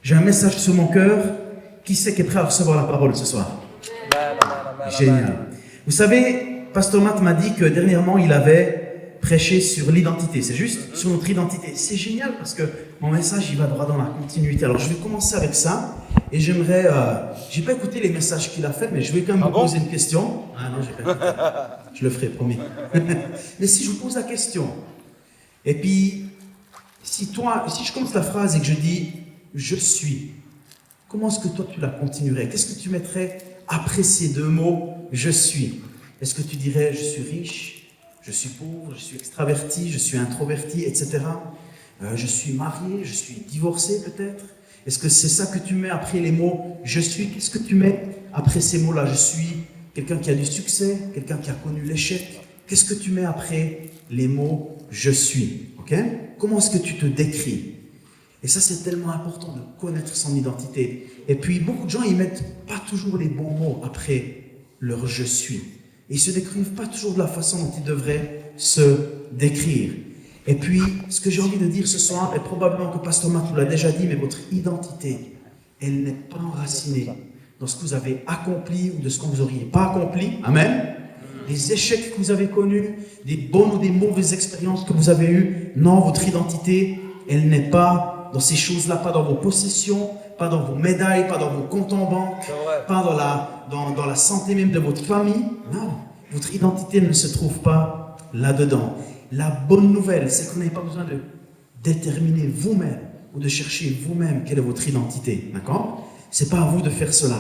J'ai un message sur mon cœur. Qui c'est qui est prêt à recevoir la parole ce soir? Génial. Vous savez, Pasteur Matt m'a dit que dernièrement, il avait prêché sur l'identité. C'est juste? Sur notre identité. C'est génial parce que mon message, il va droit dans la continuité. Alors, je vais commencer avec ça. Et j'aimerais... j'ai pas écouté les messages qu'il a fait, mais je vais quand même vous poser une question. Ah non, j'ai pas écouté. Je le ferai, promis. Mais si je vous pose la question, et puis, si je commence la phrase et que je dis « je suis », comment est-ce que toi tu la continuerais? Qu'est-ce que tu mettrais après ces deux mots « je suis » ? Est-ce que tu dirais « je suis riche »,« je suis pauvre »,« je suis extraverti »,« je suis introverti », etc. Je suis marié, je suis divorcé peut-être. Est-ce que c'est ça que tu mets après les mots « je suis » ? Qu'est-ce que tu mets après ces mots-là ? Je suis quelqu'un qui a du succès, quelqu'un qui a connu l'échec. Qu'est-ce que tu mets après les mots « je suis » ? Comment est-ce que tu te décris ? Et ça, c'est tellement important de connaître son identité. Et puis, beaucoup de gens, ils mettent pas toujours les bons mots après leur « je suis ». Et ils ne se décrivent pas toujours de la façon dont ils devraient se décrire. Et puis, ce que j'ai envie de dire ce soir, et probablement que Pasteur Matt vous l'a déjà dit, mais votre identité, elle n'est pas enracinée dans ce que vous avez accompli ou de ce que vous n'auriez pas accompli. Amen. Les échecs que vous avez connus, des bonnes ou des mauvaises expériences que vous avez eues. Non, votre identité, elle n'est pas dans ces choses-là, pas dans vos possessions, pas dans vos médailles, pas dans vos comptes en banque, pas dans la santé même de votre famille. Non, votre identité ne se trouve pas là-dedans. La bonne nouvelle, c'est que vous n'avez pas besoin de déterminer vous-même ou de chercher vous-même quelle est votre identité. D'accord ? C'est pas à vous de faire cela.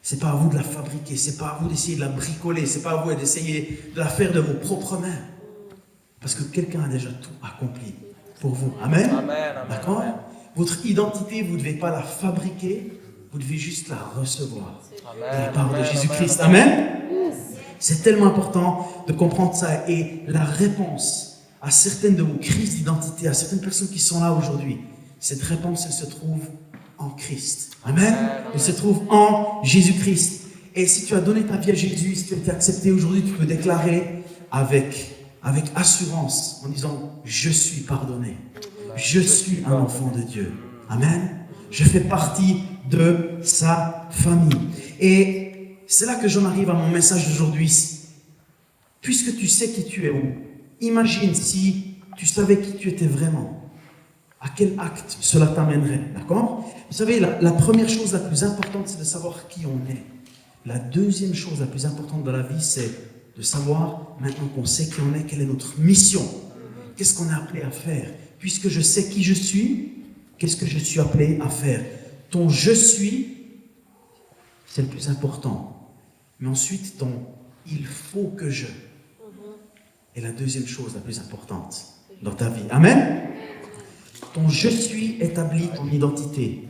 C'est pas à vous de la fabriquer. C'est pas à vous d'essayer de la bricoler. C'est pas à vous d'essayer de la faire de vos propres mains. Parce que quelqu'un a déjà tout accompli pour vous. Amen. D'accord ? Votre identité, vous ne devez pas la fabriquer, vous devez juste la recevoir. De la part de Jésus-Christ. Amen. C'est tellement important de comprendre ça. Et la réponse à certaines de vos crises d'identité, à certaines personnes qui sont là aujourd'hui, cette réponse, elle se trouve en Christ. Amen. Elle se trouve en Jésus-Christ. Et si tu as donné ta vie à Jésus, si tu as été accepté aujourd'hui, tu peux déclarer avec assurance en disant « Je suis pardonné. Je suis un enfant de Dieu. » Amen. Je fais partie de sa famille. Et c'est là que j'en arrive à mon message d'aujourd'hui. Puisque tu sais qui tu es, imagine si tu savais qui tu étais vraiment. À quel acte cela t'amènerait, d'accord ? Vous savez, la première chose la plus importante, c'est de savoir qui on est. La deuxième chose la plus importante dans la vie, c'est de savoir, maintenant qu'on sait qui on est, quelle est notre mission. Qu'est-ce qu'on est appelé à faire ? Puisque je sais qui je suis, qu'est-ce que je suis appelé à faire ? Ton « je suis », c'est le plus important. Mais ensuite, ton « il faut que je » est la deuxième chose la plus importante dans ta vie. Amen ? Ton « je suis » établit ton identité.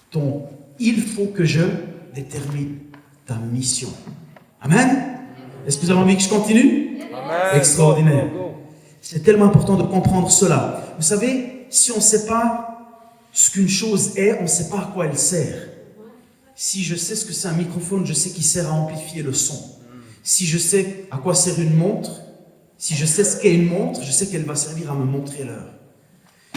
Ton « il faut que je » détermine ta mission. Amen. Est-ce que vous avez envie que je continue? Amen. Extraordinaire. C'est tellement important de comprendre cela. Vous savez, si on ne sait pas ce qu'une chose est, on ne sait pas à quoi elle sert. Si je sais ce que c'est un microphone, je sais qu'il sert à amplifier le son. Si je sais à quoi sert une montre, si je sais ce qu'est une montre, je sais qu'elle va servir à me montrer l'heure.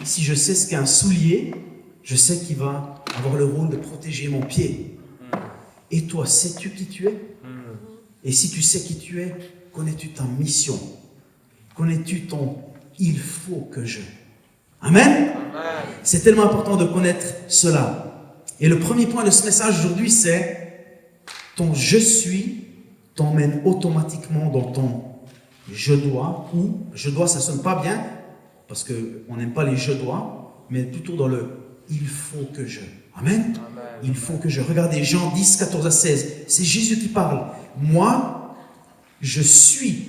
Si je sais ce qu'est un soulier, je sais qu'il va avoir le rôle de protéger mon pied. Et toi, sais-tu qui tu es? Et si tu sais qui tu es, connais-tu ta mission? Connais-tu ton « il faut que je ». Amen. C'est tellement important de connaître cela. Et le premier point de ce message aujourd'hui, c'est ton « je suis » t'emmène automatiquement dans ton « je dois » ou « je dois », ça ne sonne pas bien, parce qu'on n'aime pas les « je dois », mais plutôt dans le « il faut que je ». Amen. Il faut que je... Regardez, Jean 10, 14 à 16. C'est Jésus qui parle. Moi, je suis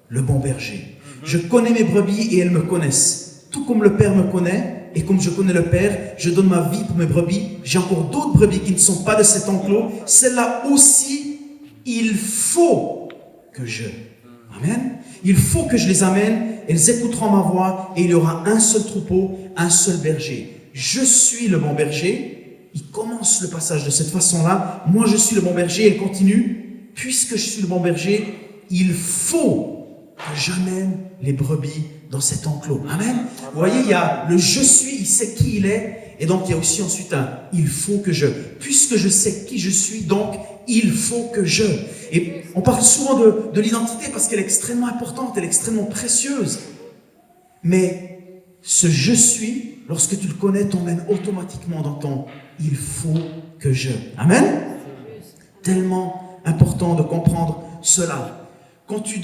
le bon berger. Je connais mes brebis et elles me connaissent. Tout comme le Père me connaît et comme je connais le Père, je donne ma vie pour mes brebis. J'ai encore d'autres brebis qui ne sont pas de cet enclos. Celles-là aussi, il faut que je... Amen. Il faut que je les amène. Elles écouteront ma voix et il y aura un seul troupeau, un seul berger. Je suis le bon berger. Il commence le passage de cette façon-là. Moi, je suis le bon berger. Et il continue. Puisque je suis le bon berger, il faut que j'amène les brebis dans cet enclos. Amen. Vous voyez, il y a le « je suis », il sait qui il est. Et donc, il y a aussi ensuite un « il faut que je ». Puisque je sais qui je suis, donc, il faut que je. Et on parle souvent de l'identité parce qu'elle est extrêmement importante, elle est extrêmement précieuse. Mais ce « je suis », lorsque tu le connais, t'emmène automatiquement dans ton « il faut que je ». Amen. Tellement important de comprendre cela. Quand tu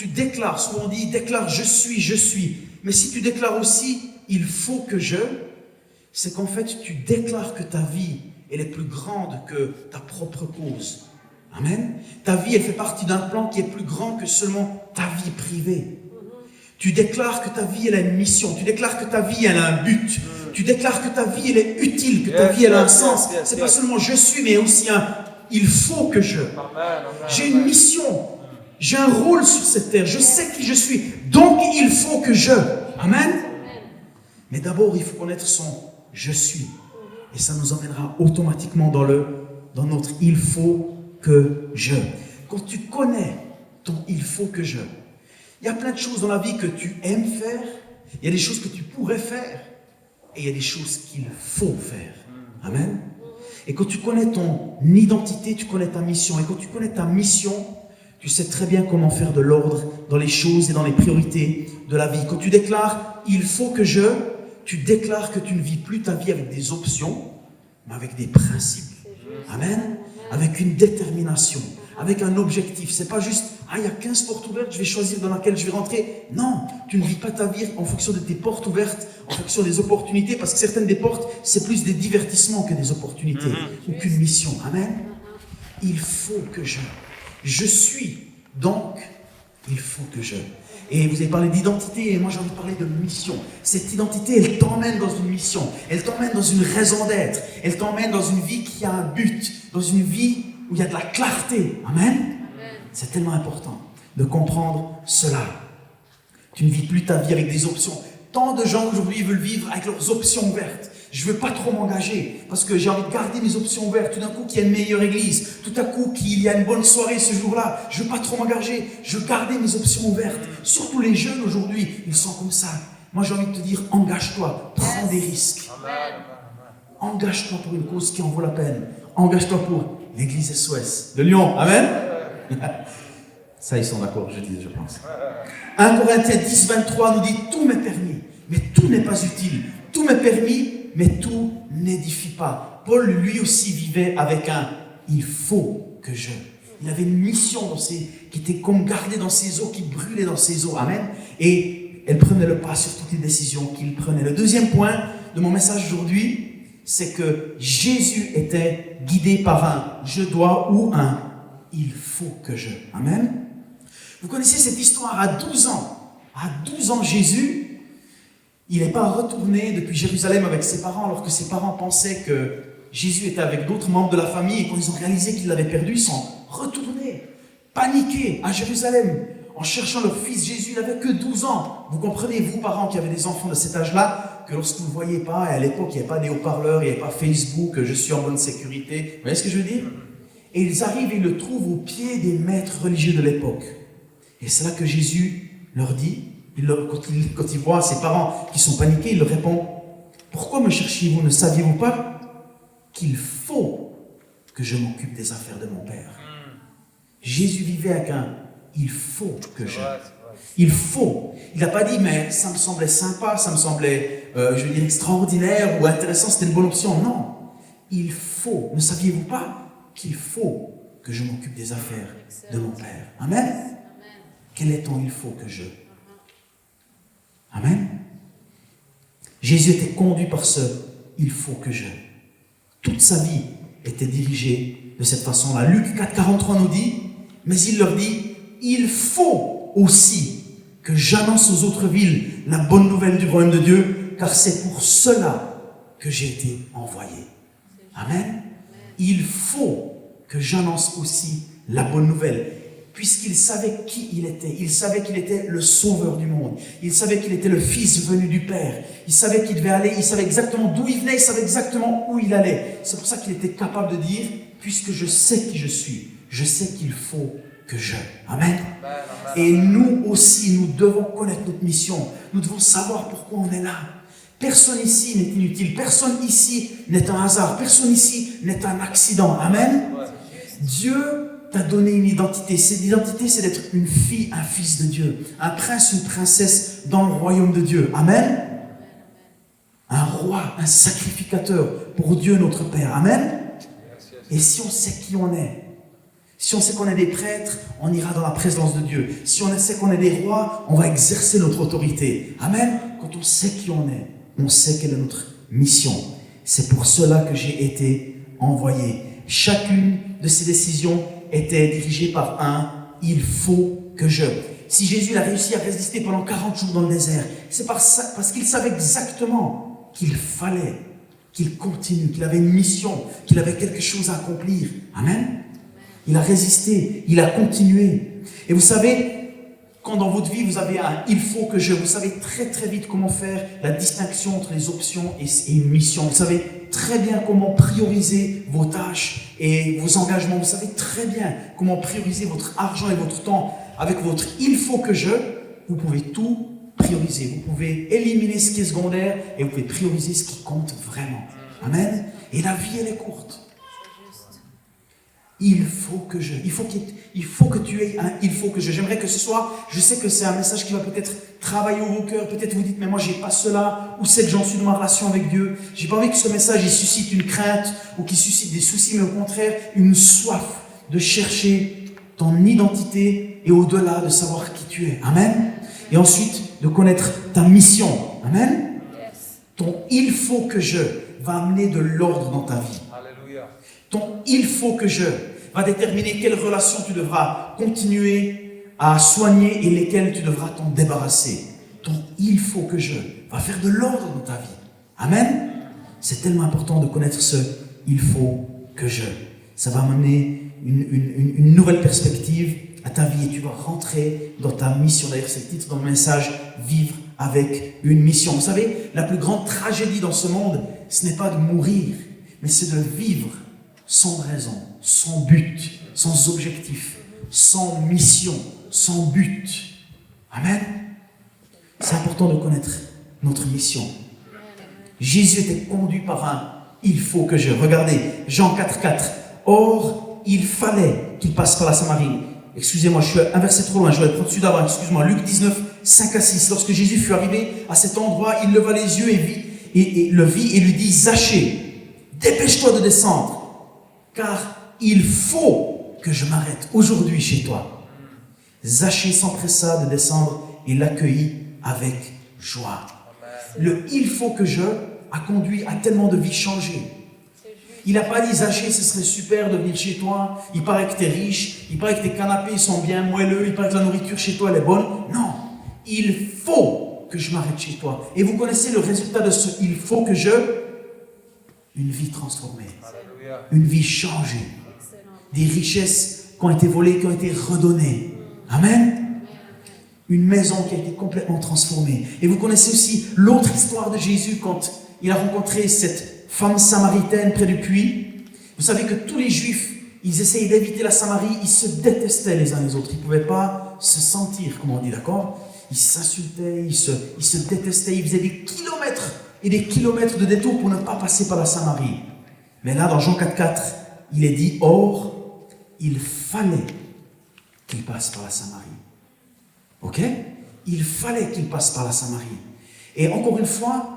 déclares, souvent on dit « déclare je suis ». Mais si tu déclares aussi « il faut que je », c'est qu'en fait tu déclares que ta vie, elle est plus grande que ta propre cause. Amen. Ta vie, elle fait partie d'un plan qui est plus grand que seulement ta vie privée. Tu déclares que ta vie, elle a une mission. Tu déclares que ta vie, elle a un but. Tu déclares que ta vie, elle est utile, que ta vie, elle a un sens. C'est pas seulement je suis, mais aussi un il faut que je. J'ai une mission. J'ai un rôle sur cette terre. Je sais qui je suis. Donc, il faut que je. Amen. Mais d'abord, il faut connaître son je suis. Et ça nous emmènera automatiquement dans notre il faut que je. Quand tu connais ton il faut que je, il y a plein de choses dans la vie que tu aimes faire, il y a des choses que tu pourrais faire, et il y a des choses qu'il faut faire. Amen. Et quand tu connais ton identité, tu connais ta mission. Et quand tu connais ta mission, tu sais très bien comment faire de l'ordre dans les choses et dans les priorités de la vie. Quand tu déclares « il faut que je », tu déclares que tu ne vis plus ta vie avec des options, mais avec des principes. Amen. Avec une détermination, avec un objectif. C'est pas juste « ah, il y a 15 portes ouvertes, je vais choisir dans laquelle je vais rentrer ». Non, tu ne vis pas ta vie en fonction de tes portes ouvertes, en fonction des opportunités, parce que certaines des portes, c'est plus des divertissements que des opportunités, ou qu'une mission. Amen. Il faut que je suis, donc il faut que je. Et vous avez parlé d'identité, et moi j'ai envie de parler de mission. Cette identité, elle t'emmène dans une mission, elle t'emmène dans une raison d'être, elle t'emmène dans une vie qui a un but, dans une vie où il y a de la clarté. Amen. C'est tellement important de comprendre cela. Tu ne vis plus ta vie avec des options. Tant de gens aujourd'hui veulent vivre avec leurs options ouvertes. Je ne veux pas trop m'engager parce que j'ai envie de garder mes options ouvertes. Tout d'un coup, qu'il y a une meilleure église. Tout à coup, qu'il y a une bonne soirée ce jour-là. Je ne veux pas trop m'engager. Je veux garder mes options ouvertes. Surtout les jeunes aujourd'hui, ils sont comme ça. Moi, j'ai envie de te dire, engage-toi. Prends des risques. Engage-toi pour une cause qui en vaut la peine. Engage-toi pour l'église SOS de Lyon. Amen. Ça, ils sont d'accord, je pense. 1 Corinthiens 10, 23 nous dit « Tout m'est permis, mais tout n'est pas utile. Tout m'est permis, mais tout n'édifie pas. » Paul, lui aussi, vivait avec un « il faut que je ». Il avait une mission qui était comme gardée dans ses os, qui brûlait dans ses os. Amen. Et elle prenait le pas sur toutes les décisions qu'il prenait. Le deuxième point de mon message aujourd'hui, c'est que Jésus était guidé par un « je dois » ou un « il faut que je ». Amen. Vous connaissez cette histoire à 12 ans. À 12 ans, Jésus, il n'est pas retourné depuis Jérusalem avec ses parents, alors que ses parents pensaient que Jésus était avec d'autres membres de la famille, et quand ils ont réalisé qu'ils l'avaient perdu, ils sont retournés, paniqués à Jérusalem, en cherchant leur fils Jésus. Il n'avait que 12 ans. Vous comprenez, vous, parents qui avez des enfants de cet âge-là, que lorsque vous ne voyez pas, et à l'époque, il n'y avait pas des haut-parleurs, il n'y avait pas Facebook, je suis en bonne sécurité. Vous voyez ce que je veux dire? Et ils arrivent et ils le trouvent au pied des maîtres religieux de l'époque. Et c'est là que Jésus leur dit, quand il voit ses parents qui sont paniqués, il leur répond « Pourquoi me cherchiez-vous? Ne saviez-vous pas qu'il faut que je m'occupe des affaires de mon Père ?» Jésus vivait avec un « il faut que je ». Il faut. Il n'a pas dit « mais ça me semblait sympa, ça me semblait, extraordinaire ou intéressant, c'était une bonne option ». Non. Il faut. Ne saviez-vous pas qu'il faut que je m'occupe des affaires de mon Père? Amen. Quel est ton il faut que je? Amen. Jésus était conduit par ce il faut que je. Toute sa vie était dirigée de cette façon-là. Luc 4, 43 nous dit, mais il leur dit, il faut aussi que j'annonce aux autres villes la bonne nouvelle du royaume de Dieu, car c'est pour cela que j'ai été envoyé. Amen. Il faut que j'annonce aussi la bonne nouvelle. Puisqu'il savait qui il était. Il savait qu'il était le sauveur du monde. Il savait qu'il était le fils venu du Père. Il savait qu'il devait aller, il savait exactement d'où il venait, il savait exactement où il allait. C'est pour ça qu'il était capable de dire, puisque je sais qui je suis, je sais qu'il faut que je. Amen. Et nous aussi, nous devons connaître notre mission. Nous devons savoir pourquoi on est là. Personne ici n'est inutile. Personne ici n'est un hasard. Personne ici n'est un accident. Amen. Dieu t'a donné une identité. Cette identité, c'est d'être une fille, un fils de Dieu. Un prince, une princesse dans le royaume de Dieu. Amen. Un roi, un sacrificateur pour Dieu notre Père. Amen. Et si on sait qui on est, si on sait qu'on est des prêtres, on ira dans la présence de Dieu. Si on sait qu'on est des rois, on va exercer notre autorité. Amen. Quand on sait qui on sait quelle est notre mission. C'est pour cela que j'ai été envoyé. Chacune de ces décisions était dirigée par un « il faut que je ». Si Jésus a réussi à résister pendant 40 jours dans le désert, c'est parce qu'il savait exactement qu'il fallait qu'il continue, qu'il avait une mission, qu'il avait quelque chose à accomplir. Amen. Il a résisté, il a continué. Et vous savez, quand dans votre vie vous avez un « il faut que je », vous savez très très vite comment faire la distinction entre les options et une mission. Vous savez très bien comment prioriser vos tâches et vos engagements. Vous savez très bien comment prioriser votre argent et votre temps. Avec votre « il faut que je », vous pouvez tout prioriser. Vous pouvez éliminer ce qui est secondaire et vous pouvez prioriser ce qui compte vraiment. Amen. Et la vie, elle est courte. Il faut que je. Il faut que tu aies un il faut que je. J'aimerais que ce soir, je sais que c'est un message qui va peut-être travailler au cœur. Peut-être vous dites, mais moi, j'ai pas cela. Où c'est que j'en suis dans ma relation avec Dieu? J'ai pas envie que ce message, il suscite une crainte ou qu'il suscite des soucis, mais au contraire, une soif de chercher ton identité et au-delà de savoir qui tu es. Amen. Et ensuite, de connaître ta mission. Amen. Ton il faut que je va amener de l'ordre dans ta vie. Ton il faut que je va déterminer quelles relations tu devras continuer à soigner et lesquelles tu devras t'en débarrasser. Ton il faut que je va faire de l'ordre dans ta vie. Amen. C'est tellement important de connaître ce il faut que je. Ça va amener une nouvelle perspective à ta vie et tu vas rentrer dans ta mission. D'ailleurs, c'est le titre dans le message, vivre avec une mission. Vous savez, la plus grande tragédie dans ce monde, ce n'est pas de mourir, mais c'est de vivre sans raison, sans but, sans objectif, sans mission, sans but. Amen. C'est important de connaître notre mission. Jésus était conduit par un « il faut que je ». Regardez, Jean 4,4. Or, il fallait qu'il passe par la Samarie. Excusez-moi, je suis un verset trop loin, je vais prendre celui d'avant, excuse-moi. Luc 19, 5 à 6. Lorsque Jésus fut arrivé à cet endroit, il leva les yeux et le vit et lui dit « Zachée, dépêche-toi de descendre. Car il faut que je m'arrête aujourd'hui chez toi. » Zachée s'empressa de descendre et l'accueillit avec joie. Le « il faut que je » a conduit à tellement de vies changées. Il n'a pas dit « Zachée, ce serait super de venir chez toi. Il paraît que tu es riche. Il paraît que tes canapés sont bien moelleux. Il paraît que la nourriture chez toi elle est bonne. » Non, il faut que je m'arrête chez toi. Et vous connaissez le résultat de ce « il faut que je » ? Une vie transformée. Une vie changée. Des richesses qui ont été volées, qui ont été redonnées. Amen. Une maison qui a été complètement transformée. Et vous connaissez aussi l'autre histoire de Jésus quand il a rencontré cette femme samaritaine près du puits. Vous savez que tous les Juifs, ils essayaient d'éviter la Samarie, ils se détestaient les uns les autres. Ils ne pouvaient pas se sentir, comme on dit, d'accord? Ils s'insultaient, ils se détestaient, ils faisaient des kilomètres et des kilomètres de détour pour ne pas passer par la Samarie. Mais là, dans Jean 4,4, il est dit « Or, il fallait qu'il passe par la Samarie. » Ok? Il fallait qu'il passe par la Samarie. Et encore une fois,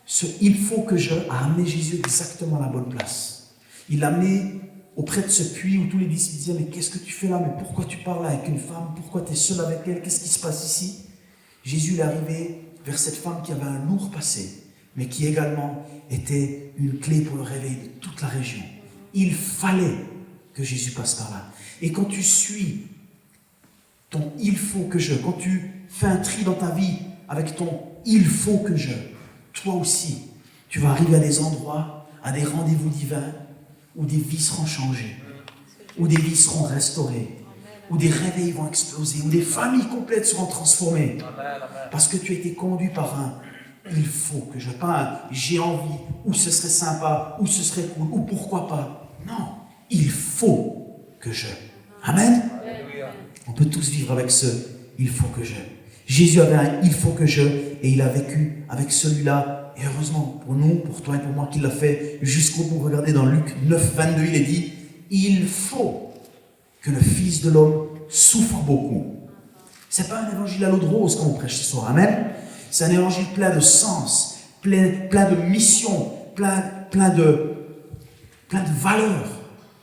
ce « il faut que je » a amené Jésus exactement à la bonne place. Il l'a amené auprès de ce puits où tous les disciples disaient « Mais qu'est-ce que tu fais là? Mais pourquoi tu parles avec une femme? Pourquoi tu es seul avec elle? Qu'est-ce qui se passe ici ?» Jésus est arrivé vers cette femme qui avait un lourd passé, mais qui également était une clé pour le réveil de toute la région. Il fallait que Jésus passe par là. Et quand tu suis ton « il faut que je », quand tu fais un tri dans ta vie avec ton « il faut que je », toi aussi, tu vas arriver à des endroits, à des rendez-vous divins, où des vies seront changées, où des vies seront restaurées, où des réveils vont exploser, où des familles complètes seront transformées. Parce que tu as été conduit par un « il faut que je », pas un « j'ai envie », ou « ce serait sympa », ou « ce serait cool », ou « pourquoi pas ». Non, il faut que je. Amen. On peut tous vivre avec ce « il faut que je ». Jésus avait un « il faut que je » et il a vécu avec celui-là et heureusement pour nous, pour toi et pour moi, qu'il l'a fait jusqu'au bout. Regardez dans Luc 9, 22, il est dit, il faut que le Fils de l'homme souffre beaucoup. Ce n'est pas un évangile à l'eau de rose qu'on prêche ce soir, amen. C'est un évangile plein de sens, plein de mission, plein de valeurs,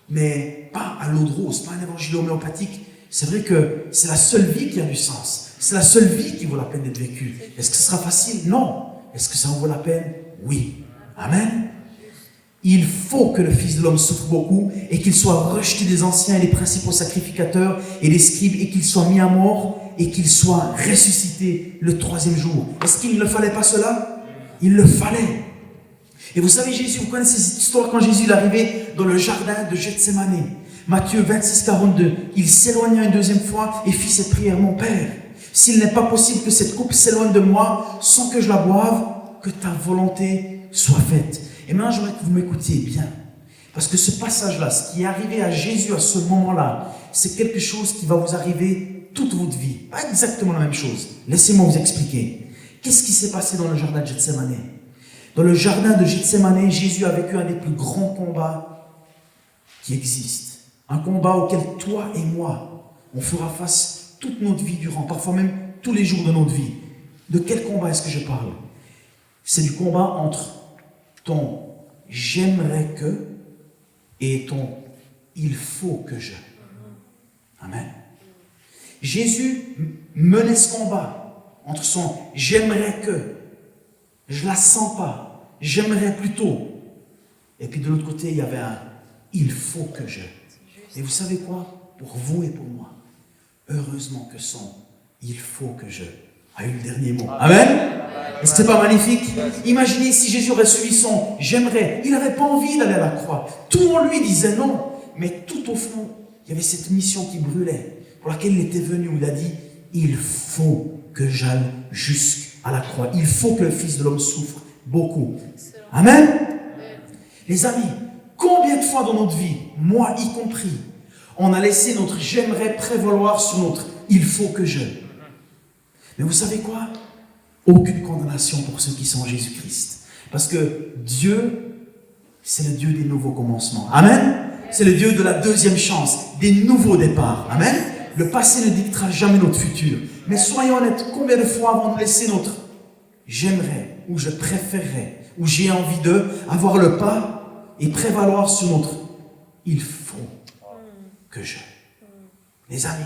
mais pas à l'eau de rose, pas un évangile homéopathique. C'est vrai que c'est la seule vie qui a du sens. C'est la seule vie qui vaut la peine d'être vécue. Est-ce que ce sera facile? Non. Est-ce que ça en vaut la peine? Oui. Amen. Il faut que le Fils de l'homme souffre beaucoup et qu'il soit rejeté des anciens et des principaux sacrificateurs et des scribes et qu'il soit mis à mort et qu'il soit ressuscité le troisième jour. Est-ce qu'il ne fallait pas cela? Il le fallait. Et vous savez, Jésus, vous connaissez cette histoire quand Jésus est arrivé dans le jardin de Gethsémani. Matthieu 26, 42. Il s'éloigna une deuxième fois et fit cette prière. Mon Père, s'il n'est pas possible que cette coupe s'éloigne de moi sans que je la boive, que ta volonté soit faite. Et maintenant, j'aimerais que vous m'écoutiez bien. Parce que ce passage-là, ce qui est arrivé à Jésus à ce moment-là, c'est quelque chose qui va vous arriver toute votre vie. Pas exactement la même chose. Laissez-moi vous expliquer. Qu'est-ce qui s'est passé dans le jardin de Gethsémani? Dans le jardin de Gethsémani, Jésus a vécu un des plus grands combats qui existent. Un combat auquel toi et moi, on fera face toute notre vie durant, parfois même tous les jours de notre vie. De quel combat est-ce que je parle? C'est du combat entre ton « j'aimerais que » et ton « il faut que je ». Amen. Jésus menait ce combat entre son « j'aimerais que », je la sens pas, j'aimerais plutôt. Et puis de l'autre côté, il y avait un « il faut que je ». Et vous savez quoi? Pour vous et pour moi, heureusement que son « il faut que je » a eu le dernier mot. Amen. Est-ce que c'est pas magnifique? Imaginez si Jésus aurait suivi son « j'aimerais ». Il n'avait pas envie d'aller à la croix. Tout en lui disait non. Mais tout au fond, il y avait cette mission qui brûlait, pour laquelle il était venu, où il a dit « il faut que j'aille jusqu'à la croix. Il faut que le Fils de l'homme souffre beaucoup. » Amen. Les amis, combien de fois dans notre vie, moi y compris, on a laissé notre « j'aimerais » prévaloir sur notre « il faut que je ». Mais vous savez quoi? Aucune condamnation pour ceux qui sont en Jésus-Christ. Parce que Dieu, c'est le Dieu des nouveaux commencements. Amen. C'est le Dieu de la deuxième chance, des nouveaux départs. Amen. Le passé ne dictera jamais notre futur. Mais soyons honnêtes, combien de fois avons-nous laissé notre « j'aimerais » ou « je préférerais » ou « j'ai envie de » avoir le pas et prévaloir sur notre « il faut que je ». Les amis,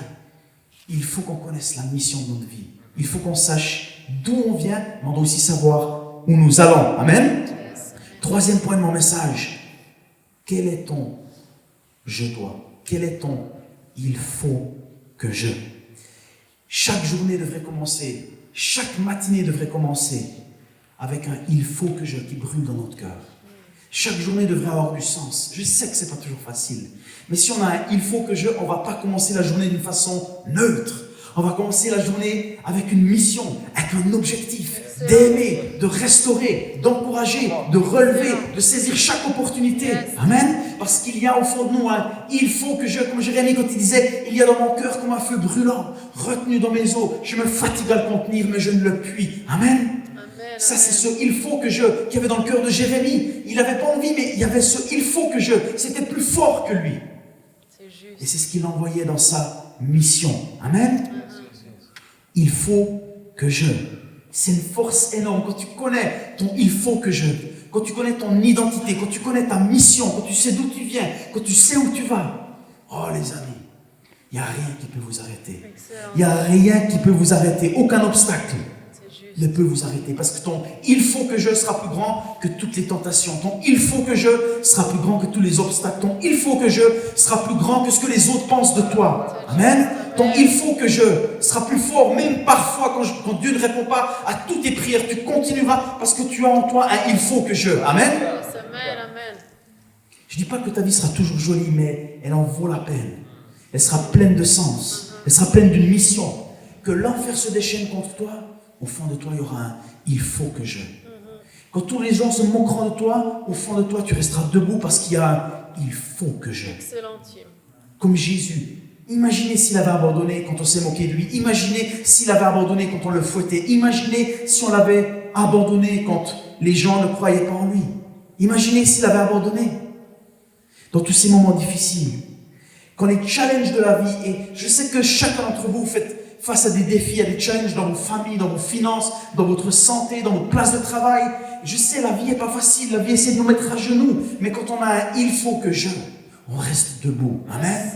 il faut qu'on connaisse la mission de notre vie. Il faut qu'on sache d'où on vient, mais on doit aussi savoir où nous allons. Amen. Troisième point de mon message. Quel est ton « je dois » ? Quel est ton « il faut que je » ? Chaque journée devrait commencer, chaque matinée devrait commencer avec un « il faut que je » qui brûle dans notre cœur. Chaque journée devrait avoir du sens. Je sais que ce n'est pas toujours facile. Mais si on a un « il faut que je », on ne va pas commencer la journée d'une façon neutre. On va commencer la journée avec une mission, avec un objectif, d'aimer, de restaurer, d'encourager, de relever, de saisir chaque opportunité. Amen. Parce qu'il y a au fond de nous un « il faut que je », comme Jérémie quand il disait « il y a dans mon cœur comme un feu brûlant, retenu dans mes os, je me fatigue à le contenir, mais je ne le puis. » Amen. Ça, c'est ce « il faut que je » qu'il y avait dans le cœur de Jérémie. Il n'avait pas envie, mais il y avait ce « il faut que je ». C'était plus fort que lui. Et c'est ce qu'il envoyait dans sa mission. Amen. Il faut que je. C'est une force énorme. Quand tu connais ton « il faut que je », quand tu connais ton identité, quand tu connais ta mission, quand tu sais d'où tu viens, quand tu sais où tu vas. Oh les amis, il n'y a rien qui peut vous arrêter. Il n'y a rien qui peut vous arrêter. Aucun obstacle ne peut vous arrêter. Parce que ton « il faut que je » sera plus grand que toutes les tentations. Ton « il faut que je » sera plus grand que tous les obstacles. Ton « il faut que je » sera plus grand que ce que les autres pensent de toi. Amen. Ton « il faut que je » sera plus fort. Même parfois quand Dieu ne répond pas à toutes tes prières, tu continueras parce que tu as en toi un « il faut que je ». Amen. Je ne dis pas que ta vie sera toujours jolie, mais elle en vaut la peine. Elle sera pleine de sens. Elle sera pleine d'une mission. Que l'enfer se déchaîne contre toi, au fond de toi, il y aura un « il faut que je ». Quand tous les gens se moqueront de toi, au fond de toi, tu resteras debout parce qu'il y a un « il faut que je ». Comme Jésus. Imaginez s'il avait abandonné quand on s'est moqué de lui. Imaginez s'il avait abandonné quand on le fouettait. Imaginez si on l'avait abandonné quand les gens ne croyaient pas en lui. Imaginez s'il avait abandonné dans tous ces moments difficiles. Quand les challenges de la vie, et je sais que chacun d'entre vous fait face à des défis, à des challenges dans vos familles, dans vos finances, dans votre santé, dans votre place de travail. Je sais, la vie n'est pas facile, la vie essaie de nous mettre à genoux. Mais quand on a un « il faut que je », on reste debout. Amen.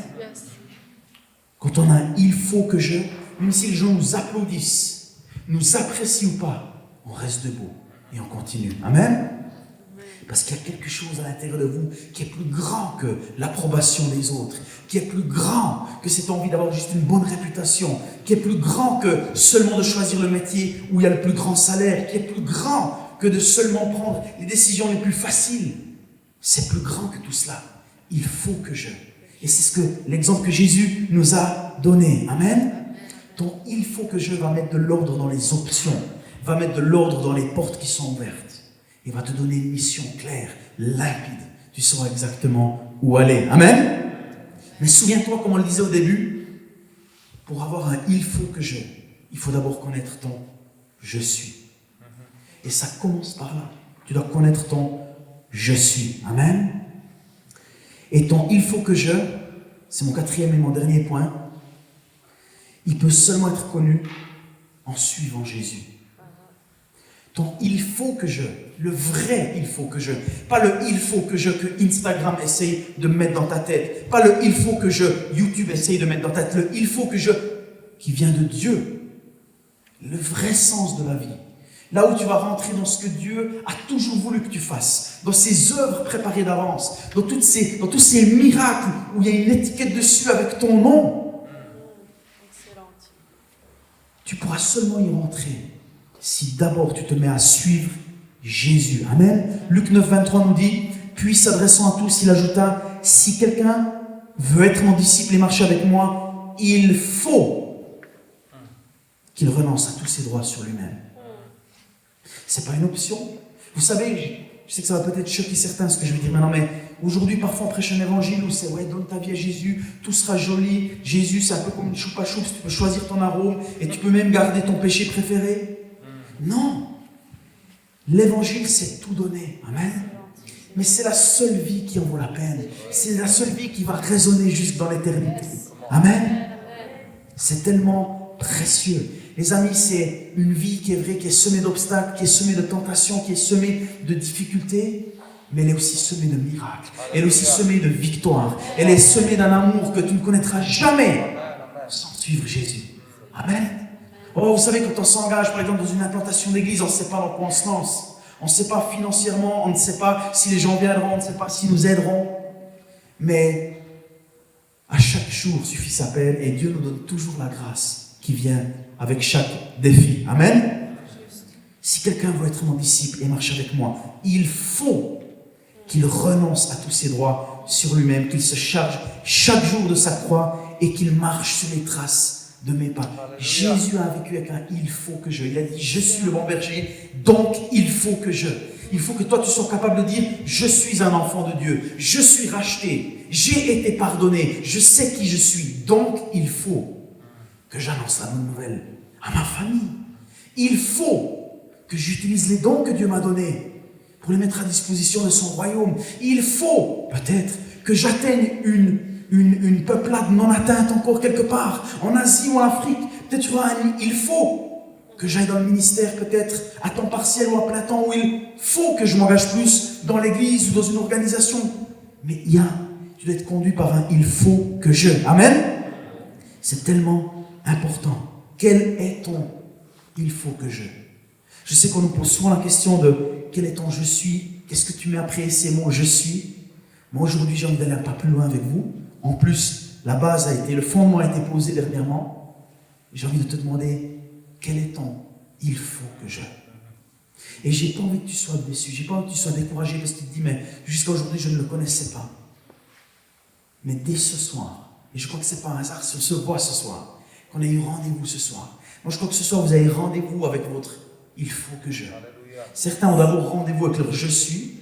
Quand on a un « il faut que je », même si les gens nous applaudissent, nous apprécient ou pas, on reste debout et on continue. Amen. Parce qu'il y a quelque chose à l'intérieur de vous qui est plus grand que l'approbation des autres, qui est plus grand que cette envie d'avoir juste une bonne réputation, qui est plus grand que seulement de choisir le métier où il y a le plus grand salaire, qui est plus grand que de seulement prendre les décisions les plus faciles. C'est plus grand que tout cela. Il faut que je. Et c'est ce que l'exemple que Jésus nous a donné. Amen. Donc il faut que je va mettre de l'ordre dans les options, va mettre de l'ordre dans les portes qui sont ouvertes. Il va te donner une mission claire, limpide. Tu sauras exactement où aller. Amen. Mais souviens-toi, comme on le disait au début, pour avoir un « il faut que je », il faut d'abord connaître ton « je suis ». Et ça commence par là. Tu dois connaître ton « je suis ». Amen. Et ton « il faut que je », c'est mon quatrième et mon dernier point, il peut seulement être connu en suivant Jésus. Ton « il faut que je », le vrai « il faut que je », pas le « il faut que je » que Instagram essaye de mettre dans ta tête, pas le « il faut que je » YouTube essaye de mettre dans ta tête, le « il faut que je » qui vient de Dieu, le vrai sens de la vie. Là où tu vas rentrer dans ce que Dieu a toujours voulu que tu fasses, dans ses œuvres préparées d'avance, dans tous ces miracles où il y a une étiquette dessus avec ton nom. Tu pourras seulement y rentrer si d'abord tu te mets à suivre Jésus. Amen. Luc 9, 23 nous dit, puis s'adressant à tous, il ajouta, si quelqu'un veut être mon disciple et marcher avec moi, il faut qu'il renonce à tous ses droits sur lui-même. C'est pas une option. Vous savez, je sais que ça va peut-être choquer certains ce que je vais dire maintenant, mais aujourd'hui, parfois, on prêche un évangile où c'est « ouais, donne ta vie à Jésus, tout sera joli. Jésus, c'est un peu comme une choupa choups, tu peux choisir ton arôme et tu peux même garder ton péché préféré. » Non. L'évangile, c'est tout donner. Amen. Mais c'est la seule vie qui en vaut la peine. C'est la seule vie qui va résonner jusque dans l'éternité. Amen. C'est tellement précieux. Les amis, c'est une vie qui est vraie, qui est semée d'obstacles, qui est semée de tentations, qui est semée de difficultés, mais elle est aussi semée de miracles. Elle est aussi semée de victoires. Elle est semée d'un amour que tu ne connaîtras jamais sans suivre Jésus. Amen. Oh, vous savez, quand on s'engage, par exemple, dans une implantation d'église, on ne sait pas dans quoi on se lance. On ne sait pas financièrement, on ne sait pas si les gens viendront, on ne sait pas s'ils nous aideront. Mais à chaque jour suffit sa peine et Dieu nous donne toujours la grâce qui vient avec chaque défi. Amen. Si quelqu'un veut être mon disciple et marcher avec moi, il faut qu'il renonce à tous ses droits sur lui-même, qu'il se charge chaque jour de sa croix et qu'il marche sur les traces de mes pas. Jésus a vécu avec un « il faut que je ». Il a dit « je suis le bon berger, donc il faut que je ». Il faut que toi tu sois capable de dire « je suis un enfant de Dieu, je suis racheté, j'ai été pardonné, je sais qui je suis, donc il faut que j'annonce la bonne nouvelle à ma famille. Il faut que j'utilise les dons que Dieu m'a donnés pour les mettre à disposition de son royaume. Il faut peut-être que j'atteigne une peuplade non atteinte encore quelque part, en Asie ou en Afrique. Peut-être il faut que j'aille dans le ministère peut-être à temps partiel ou à plein temps, où il faut que je m'engage plus dans l'église ou dans une organisation. Mais tu dois être conduit par un « il faut que je ». Amen. C'est tellement important. Quel est ton « il faut que je ». Je sais qu'on nous pose souvent la question de « quel est ton « je suis » ? Qu'est-ce que tu mets après ces mots « je suis » ? Moi aujourd'hui j'ai envie d'aller un pas plus loin avec vous. En plus, le fondement a été posé dernièrement. J'ai envie de te demander quel est ton « il faut que je ». Et j'ai pas envie que tu sois déçu, j'ai pas envie que tu sois découragé parce que tu te dis mais jusqu'à aujourd'hui je ne le connaissais pas. Mais dès ce soir, et je crois que c'est pas un hasard, si on se voit ce soir, qu'on a eu rendez-vous ce soir. Moi je crois que ce soir vous avez rendez-vous avec votre « il faut que je ». Certains ont d'abord rendez-vous avec leur « je suis »,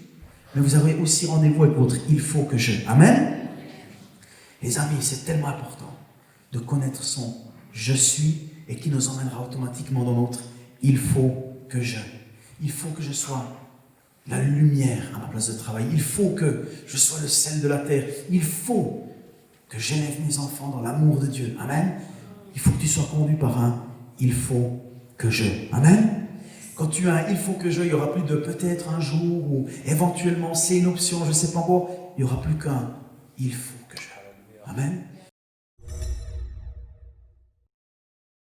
mais vous avez aussi rendez-vous avec votre « il faut que je ». Amen. Les amis, c'est tellement important de connaître son « je suis » et qui nous emmènera automatiquement dans notre « il faut que je ». Il faut que je sois la lumière à ma place de travail. Il faut que je sois le sel de la terre. Il faut que j'élève mes enfants dans l'amour de Dieu. Amen. Il faut que tu sois conduit par un « il faut que je ». Amen. Quand tu as un « il faut que je », il n'y aura plus de peut-être un jour ou éventuellement c'est une option, je ne sais pas encore. Il n'y aura plus qu'un « il faut que je ». Amen.